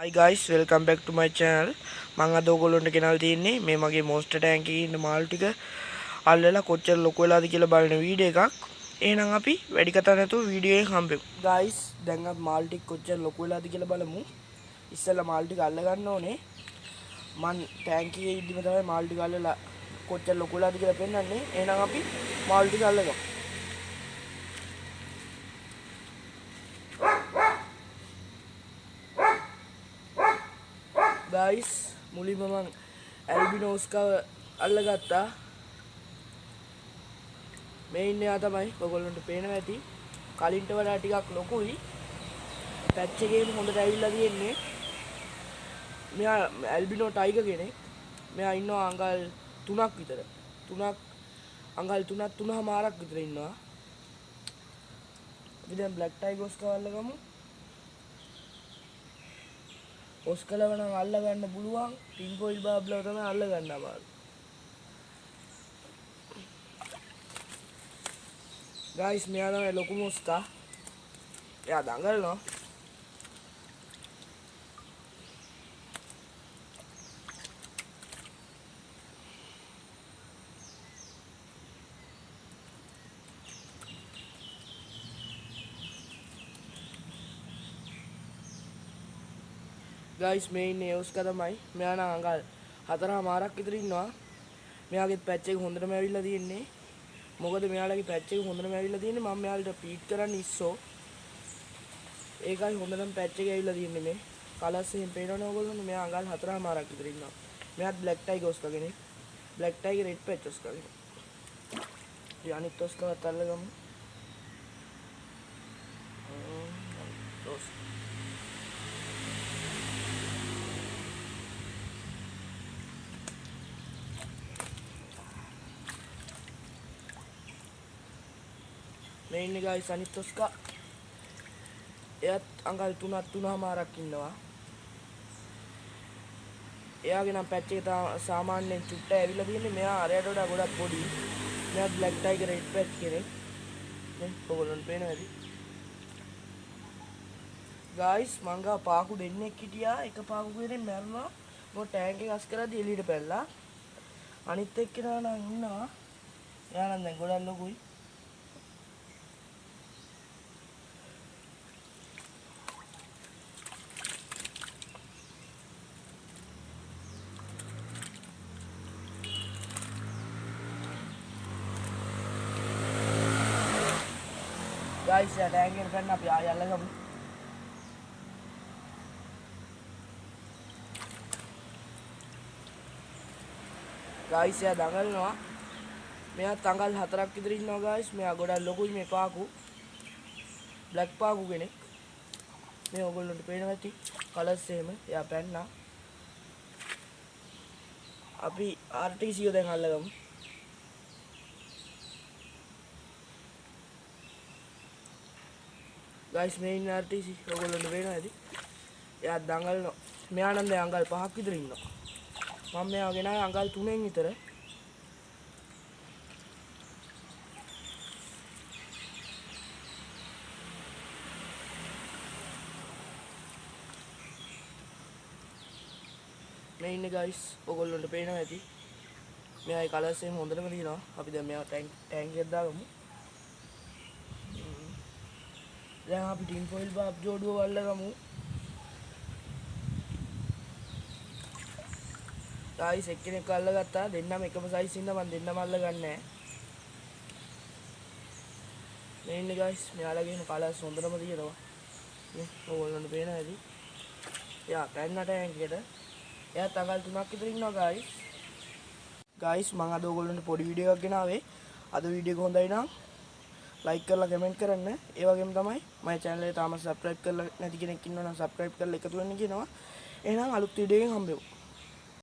Hi guys, welcome back to my channel. මම අද ඔයගොල්ලන්ට ගෙනල්ලා තියෙන්නේ මේ මගේ monster tank එකේ ඉන්න මාළු ටික අල්ලලා කොච්චර ලොකු වෙලාද කියලා බලන වීඩියෝ එකක්. එහෙනම් අපි වැඩි කතා නැතුව වීඩියෝ එක හම්බෙමු. guys, දැන් අපි මාළු ටික කොච්චර ලොකු වෙලාද කියලා බලමු. ඉස්සෙල්ලා මාළු ටික අල්ල ගන්න ඕනේ. මං tank එකේ ඉද්දිම තමයි මාළු ටික අල්ලලා කොච්චර ලොකු වෙලාද කියලා පෙන්නන්නේ. එහෙනම් අපි මාළු ටික අල්ලගමු. guys, මුලින්ම මං ඇල්බිනෝස්කව අල්ලගත්තා. මේ ඉන්නේ ආ තමයි ඔයගොල්ලන්ට පේනවා ඇති. කලින්ට වඩා ටිකක් ලොකුයි. පැච් එකේම හොඳට ඇවිල්ලා තියෙන්නේ. මෙයා ඇල්බිනෝ ටයිගර් කෙනෙක්. මෙයා ඉන්නවා අඟල් 3ක් විතර. 3ක් අඟල් 3ක් 3මාරක් විතර ඉන්නවා. අපි දැන් බ්ලැක් ටයිගර් ඔස්කව අල්ලගමු. ඔස්කලව නම් අල්ල ගන්න පුළුවන්. ටින් කොයිල් බාබ්ලව තමයි අල්ල ගන්න අමාරු. guys, මෙයා තමයි ලොකුම ඔස්කා. එයා දඟලනවා. guys, මේ ඉන්නේ ඔස්කා තමයි. මෙයා නම් අඟල් 4මාරක් විතර ඉන්නවා. මෙයාගේ පැච් එක හොඳටම ඇවිල්ලා තියෙන්නේ. මොකද මෙයාලගේ පැච් එක හොඳටම ඇවිල්ලා තියෙන්නේ. මම මෙයාලට පීට් කරන්න ඉස්සෝ. ඒකයි හොඳටම පැච් එක ඇවිල්ලා තියෙන්නේ මේ. කලර්ස් එහෙම පේනවනේ ඔයගොල්ලෝ. මෙයා අඟල් 4මාරක් විතර ඉන්නවා. මෙයාත් බ්ලැක් ටයිගර් ඔස්කා කෙනෙක්. බ්ලැක් ටයිගර් රෙඩ් පැච් ඔස්කා කෙනෙක්. ඉතින් අනිත් ඔස්කාවත් අල්ලගමු. මේ ඉන්නේ guys අනිත් ඔස්කා. එයාත් අඟල් 3ක් 3මාරක් ඉන්නවා. එයාගේ නම් පැච් එක සාමාන්‍යයෙන් චුට්ට ඇවිල්ලා තියෙන්නේ. මෙයා අරයට වඩා ගොඩක් පොඩි. මෙයා බ්ලැක් ටයිගර් රෙඩ් පැච් කෙනෙක්. නේ ඔයගොල්ලන්ට පේනවා ඇති. guys, මං ගා පාකු දෙන්නෙක් හිටියා. එක පාකු කෙනෙක් මැරුණා. මොකද ටැංක් එක අස් කරද්දී එළියට පැනලා. අනිත් එක්කෙනා නම් ඉන්නවා. එයා නම් දැන් ගොඩක් ලොකුයි. guys, යා ටැංක් එකට පැනන අපි ආයෙ අල්ලගමු. guys, යා දඟලනවා. මෙයාත් අඟල් 4ක් විතර ඉන්නවා guys. මෙයා ගොඩක් ලොකුයි මේ පාකු. බ්ලැක් පාකු කෙනෙක්. මේ ඔයගොල්ලන්ට පේනවා ඇති. කලර්ස් එහෙම. එයා පැන්නා. අපි RTC එක දැන් අල්ලගමු. guys, මේ ඉන්න RTC ඔයගොල්ලන්ට පේනවා ඇති. එයා දඟලනවා. මෙයා නම් දැන් අඟල් 5ක් විතර ඉන්නවා. මම මෙයා ගෙනාවේ අඟල් 3න් විතර. මේ ඉන්නේ guys ඔයගොල්ලන්ට පේනවා ඇති. මෙයාගේ කලර්ස් එහෙම හොඳටම තියෙනවා. අපි දැන් මෙයා ටැංක් එකකට දාගමු. දැන් අපි ටින් ෆොයිල් බාබ් ජෝඩුව අල්ලගමු. guys, එක්කෙනෙක් අල්ලගත්තා. දෙන්නම එකම සයිස් ඉන්න මම දෙන්නම අල්ලගන්නේ නැහැ. මේ ඉන්නේ guys මෙයාලගේම කලර්ස් හොඳටම තියෙනවා. නේ ඔයගොල්ලන්ට පේනවා ඇති. යා පැන්නට ටැංක් එකට. එයාත් අඟල් 3ක් විතර ඉන්නවා guys. guys, මම අද ඔයගොල්ලන්ට පොඩි වීඩියෝ එකක් ගෙනාවේ. අද වීඩියෝ එක හොඳයි නම් like කරලා කමෙන්ට් කරන්න. ඒ වගේම තමයි මගේ channel එක තාම subscribe කරලා නැති කෙනෙක් ඉන්නවා නම් subscribe කරලා එකතු වෙන්න කියනවා. එහෙනම් අලුත් වීඩියෝ එකකින් හම්බෙමු.